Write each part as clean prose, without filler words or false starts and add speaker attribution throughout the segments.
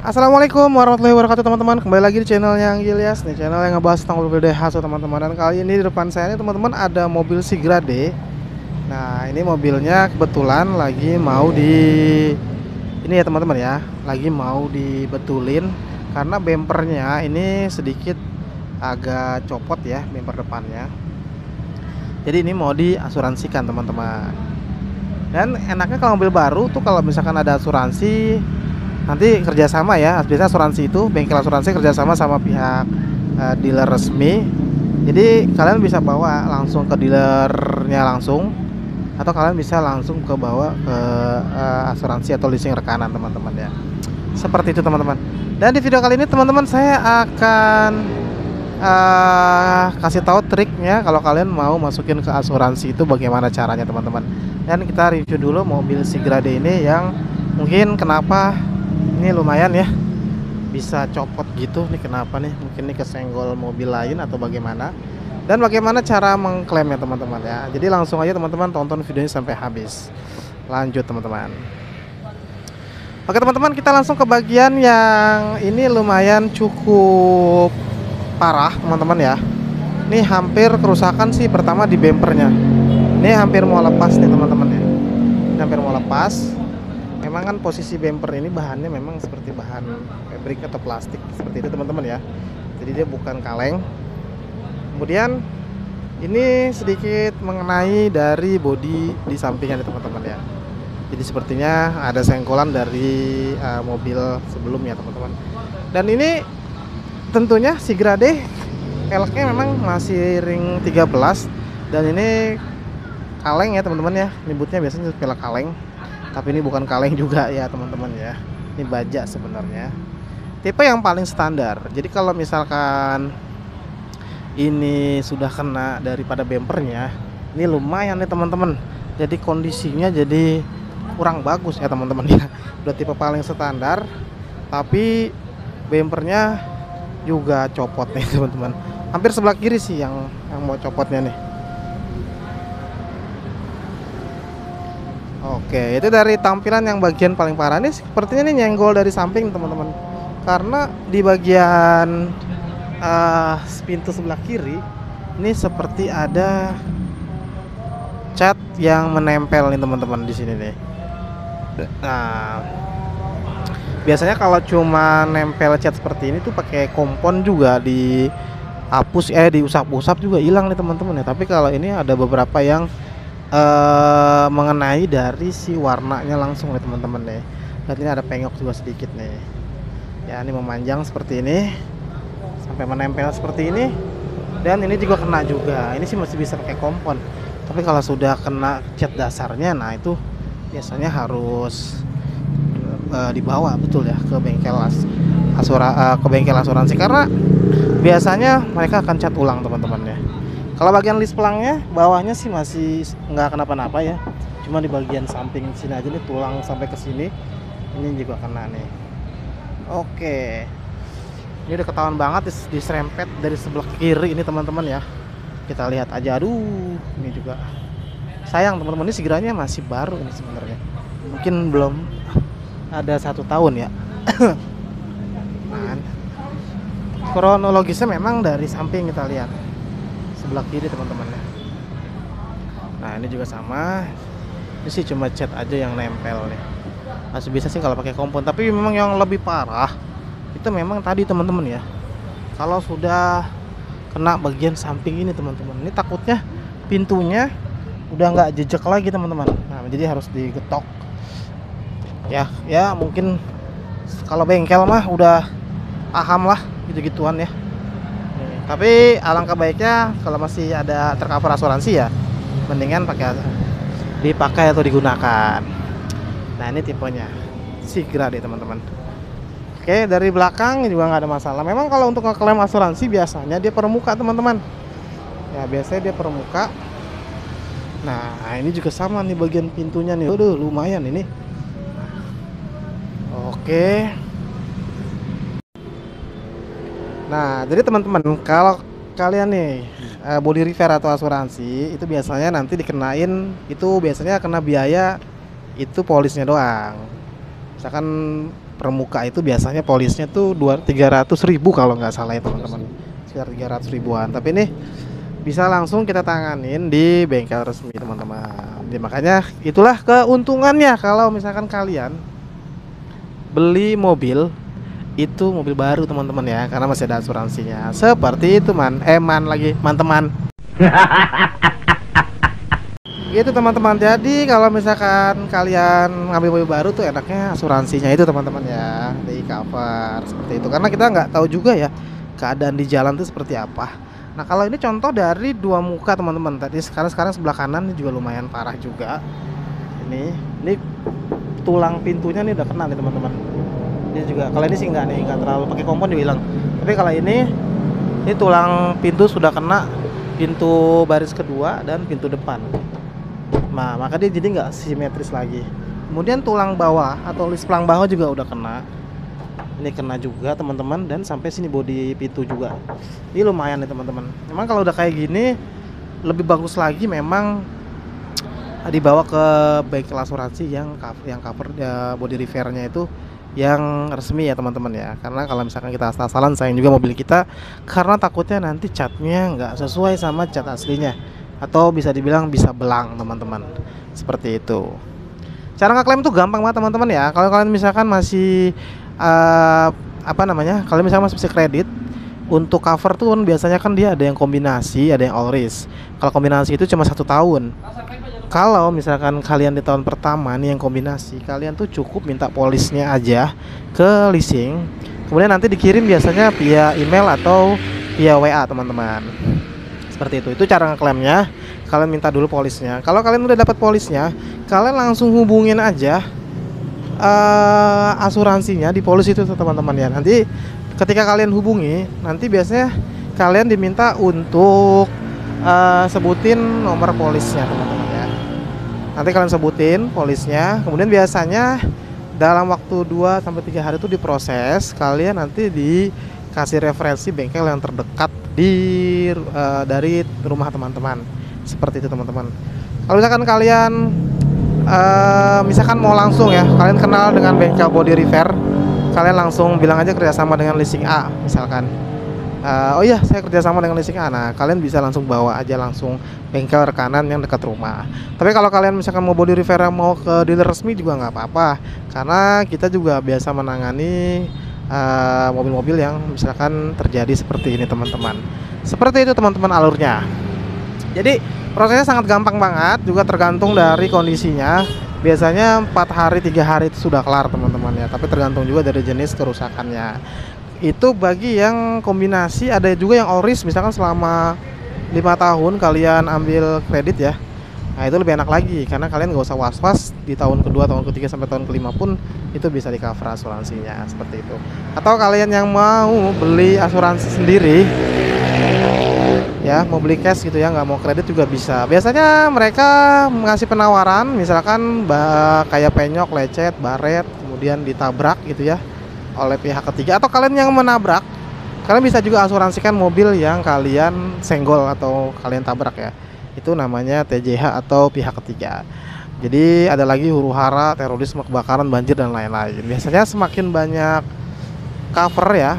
Speaker 1: Assalamualaikum warahmatullahi wabarakatuh teman-teman. Kembali lagi di channelnya Anggilias nih, channel yang ngebahas tentang mobil Daihatsu teman-teman. Dan kali ini di depan saya nih teman-teman ada mobil Sigrade. Nah ini mobilnya kebetulan lagi mau ini ya teman-teman ya, lagi mau dibetulin karena bempernya ini sedikit agak copot ya, bemper depannya. Jadi ini mau diasuransikan teman-teman. Dan enaknya kalau mobil baru tuh kalau misalkan ada asuransi nanti kerjasama ya, biasanya asuransi itu bengkel asuransi kerjasama sama pihak dealer resmi. Jadi kalian bisa bawa langsung ke dealernya langsung, atau kalian bisa langsung ke bawa ke asuransi atau leasing rekanan teman-teman ya. Seperti itu teman-teman. Dan di video kali ini teman-teman saya akan kasih tahu triknya kalau kalian mau masukin ke asuransi itu bagaimana caranya teman-teman. Dan kita review dulu mobil Sigrade ini yang mungkin kenapa ini lumayan ya bisa copot gitu nih, kenapa nih, mungkin ini kesenggol mobil lain atau bagaimana, dan bagaimana cara mengklaimnya teman-teman ya. Jadi langsung aja teman-teman tonton videonya sampai habis. Lanjut teman-teman. Oke teman-teman, kita langsung ke bagian yang ini lumayan cukup parah teman-teman ya. Ini hampir kerusakan sih, pertama di bempernya. Ini hampir mau lepas nih teman-teman ya. Ini hampir mau lepas. Memang kan posisi bumper ini bahannya memang seperti bahan fabric atau plastik seperti itu teman-teman ya. Jadi dia bukan kaleng. Kemudian ini sedikit mengenai dari bodi di sampingnya teman-teman ya. Jadi sepertinya ada senggolan dari mobil sebelumnya teman-teman. Dan ini tentunya Sigrade peleknya memang masih ring 13 dan ini kaleng ya teman-teman ya. Nyebutnya biasanya pelek kaleng. Tapi ini bukan kaleng juga ya teman-teman ya. Ini baja sebenarnya. Tipe yang paling standar. Jadi kalau misalkan ini sudah kena daripada bempernya, ini lumayan nih teman-teman. Jadi kondisinya jadi kurang bagus ya teman-teman ya. Udah tipe paling standar, tapi bempernya juga copot nih teman-teman. Hampir sebelah kiri sih yang mau copotnya nih. Oke, itu dari tampilan yang bagian paling parah nih, sepertinya ini nyenggol dari samping teman-teman. Karena di bagian pintu sebelah kiri ini seperti ada cat yang menempel nih teman-teman di sini nih. Nah, biasanya kalau cuma nempel cat seperti ini tuh pakai kompon juga dihapus diusap-usap juga hilang nih teman-teman ya. Tapi kalau ini ada beberapa yang mengenai dari si warnanya langsung nih teman-teman nih. Lihat ini ada penyok juga sedikit nih. Ya ini memanjang seperti ini sampai menempel seperti ini. Dan ini juga kena juga. Ini sih masih bisa pakai kompon. Tapi kalau sudah kena cat dasarnya, nah itu biasanya harus dibawa betul ya ke bengkel ke bengkel asuransi, karena biasanya mereka akan cat ulang teman-teman ya. Kalau bagian lis pelangnya bawahnya sih masih nggak kenapa-napa ya, cuma di bagian samping sini aja nih, tulang sampai ke sini ini juga kena nih. Oke, ini udah ketahuan banget diserempet dari sebelah kiri ini teman-teman ya. Kita lihat aja, aduh ini juga sayang teman-teman, ini Sigrade masih baru ini sebenarnya, mungkin belum ada 1 tahun ya. Nah, kronologisnya memang dari samping kita lihat sebelah kiri teman-teman ya. Nah ini juga sama, ini sih cuma cat aja yang nempel nih, masih bisa sih kalau pakai kompon. Tapi memang yang lebih parah itu memang tadi teman-teman ya, kalau sudah kena bagian samping ini teman-teman, ini takutnya pintunya udah nggak jejak lagi teman-teman. Nah jadi harus digetok ya mungkin kalau bengkel mah udah paham lah gitu-gituan ya. Tapi alangkah baiknya kalau masih ada tercover asuransi ya mendingan dipakai atau digunakan. Nah ini tipenya Sigrade teman-teman. Oke, dari belakang juga nggak ada masalah. Memang kalau untuk ngeklaim asuransi biasanya dia permuka teman-teman ya, biasanya dia permuka. Nah ini juga sama nih bagian pintunya nih, aduh lumayan ini. Oke. Nah, jadi teman-teman, kalau kalian nih body repair atau asuransi itu biasanya nanti dikenain, itu biasanya kena biaya itu polisnya doang. Misalkan per muka itu biasanya polisnya tuh 300.000 kalau nggak salah ya teman-teman, sekitar 300 ribuan. Tapi ini bisa langsung kita tanganin di bengkel resmi teman-teman. Jadi makanya itulah keuntungannya kalau misalkan kalian beli mobil itu mobil baru teman-teman ya, karena masih ada asuransinya. Seperti itu teman-teman. Gitu teman-teman. Jadi kalau misalkan kalian ngambil mobil baru tuh enaknya asuransinya itu teman-teman ya, di cover seperti itu. Karena kita nggak tahu juga ya keadaan di jalan tuh seperti apa. Nah kalau ini contoh dari dua muka teman-teman. Tadi sekarang sebelah kanan ini juga lumayan parah juga. Ini tulang pintunya nih udah kena nih teman-teman. Ini juga kalau ini sih nggak terlalu pakai kompon dibilang. Tapi kalau ini tulang pintu sudah kena, pintu baris kedua dan pintu depan. Nah maka dia jadi nggak simetris lagi. Kemudian tulang bawah atau lisplang bawah juga udah kena. Ini kena juga teman-teman, dan sampai sini bodi pintu juga. Ini lumayan nih teman-teman. Memang kalau udah kayak gini lebih bagus lagi memang dibawa ke bengkel asuransi yang cover ya, body repairnya itu yang resmi ya teman-teman ya. Karena kalau misalkan kita asal-asalan sayang juga mobil kita, karena takutnya nanti catnya nggak sesuai sama cat aslinya, atau bisa dibilang bisa belang teman-teman. Seperti itu. Cara ngeklaim tuh gampang banget teman-teman ya. Kalau kalian misalkan masih kalau misalnya masih bisa kredit, untuk cover tuh kan biasanya kan dia ada yang kombinasi, ada yang all risk. Kalau kombinasi itu cuma 1 tahun. Kalau misalkan kalian di tahun pertama nih yang kombinasi, kalian tuh cukup minta polisnya aja ke leasing, kemudian nanti dikirim biasanya via email atau via WA teman-teman. Seperti itu cara ngeklaimnya. Kalian minta dulu polisnya. Kalau kalian udah dapat polisnya, kalian langsung hubungin aja asuransinya di polis itu teman-teman ya. Nanti ketika kalian hubungi, nanti biasanya kalian diminta untuk sebutin nomor polisnya teman-teman ya. Nanti kalian sebutin polisnya, kemudian biasanya dalam waktu 2-3 hari itu diproses. Kalian nanti dikasih referensi bengkel yang terdekat dari rumah teman-teman. Seperti itu teman-teman. Kalau misalkan kalian misalkan mau langsung ya, kalian kenal dengan bengkel body repair, kalian langsung bilang aja kerjasama dengan leasing A misalkan. Oh iya, saya kerjasama dengan leasing A. Nah kalian bisa langsung bawa aja langsung bengkel rekanan yang dekat rumah. Tapi kalau kalian misalkan mau body repair mau ke dealer resmi juga nggak apa-apa, karena kita juga biasa menangani mobil-mobil yang misalkan terjadi seperti ini teman-teman. Seperti itu teman-teman alurnya. Jadi prosesnya sangat gampang banget, juga tergantung dari kondisinya. Biasanya 4 hari 3 hari itu sudah kelar teman-teman ya. Tapi tergantung juga dari jenis kerusakannya. Itu bagi yang kombinasi. Ada juga yang all risk, misalkan selama 5 tahun kalian ambil kredit ya. Nah itu lebih enak lagi, karena kalian gak usah was-was di tahun kedua, tahun ketiga sampai tahun kelima pun itu bisa di cover asuransinya. Seperti itu. Atau kalian yang mau beli asuransi sendiri ya, mau beli cash gitu ya, nggak mau kredit juga bisa. Biasanya mereka mengasih penawaran misalkan kayak penyok, lecet, baret, kemudian ditabrak gitu ya oleh pihak ketiga, atau kalian yang menabrak, kalian bisa juga asuransikan mobil yang kalian senggol atau kalian tabrak ya. Itu namanya TJH atau pihak ketiga. Jadi ada lagi huru-hara, terorisme, kebakaran, banjir dan lain-lain. Biasanya semakin banyak cover ya,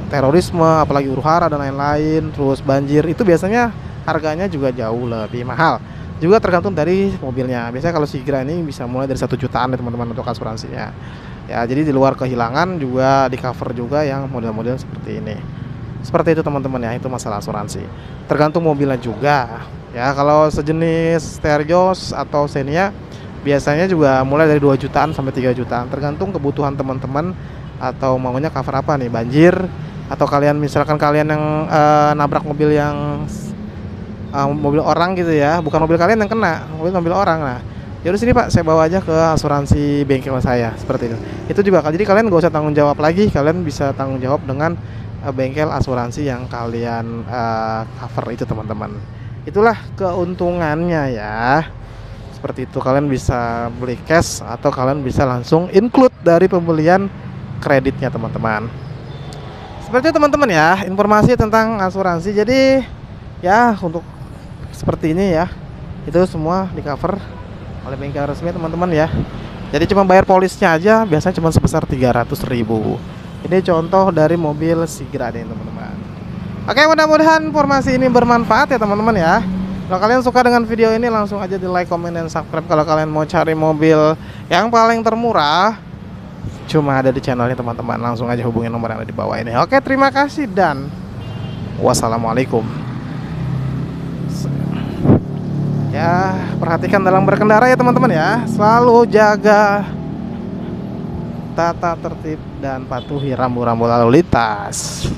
Speaker 1: terorisme, apalagi huru-hara dan lain-lain, terus banjir, itu biasanya harganya juga jauh lebih mahal. Juga tergantung dari mobilnya. Biasanya kalau Sigra ini bisa mulai dari 1 jutaan ya teman-teman untuk asuransinya. Ya, jadi di luar kehilangan juga di cover juga yang model-model seperti ini. Seperti itu teman-teman ya, itu masalah asuransi. Tergantung mobilnya juga. Ya, kalau sejenis Terios atau Xenia biasanya juga mulai dari 2 jutaan sampai 3 jutaan, tergantung kebutuhan teman-teman atau maunya cover apa nih, banjir, atau kalian misalkan kalian yang nabrak mobil yang mobil orang gitu ya, bukan mobil kalian yang kena, mobil orang. Nah yaudah sini Pak, saya bawa aja ke asuransi bengkel saya. Seperti itu. Itu juga, jadi kalian gak usah tanggung jawab lagi, kalian bisa tanggung jawab dengan bengkel asuransi yang kalian cover itu teman-teman. Itulah keuntungannya ya. Seperti itu, kalian bisa beli cash atau kalian bisa langsung include dari pembelian kreditnya teman-teman. Seperti itu teman-teman ya, informasi tentang asuransi. Jadi ya untuk seperti ini ya, itu semua di cover oleh bengkel resmi teman-teman ya. Jadi cuma bayar polisnya aja biasanya cuma sebesar 300.000. Ini contoh dari mobil Sigrade teman-teman. Oke, mudah-mudahan informasi ini bermanfaat ya teman-teman ya. Kalau kalian suka dengan video ini langsung aja di like, comment, dan subscribe. Kalau kalian mau cari mobil yang paling termurah cuma ada di channel ini teman-teman, langsung aja hubungin nomor yang ada di bawah ini. Oke, terima kasih dan wassalamualaikum. Ya, perhatikan dalam berkendara ya teman-teman ya. Selalu jaga tata tertib dan patuhi rambu-rambu lalu lintas.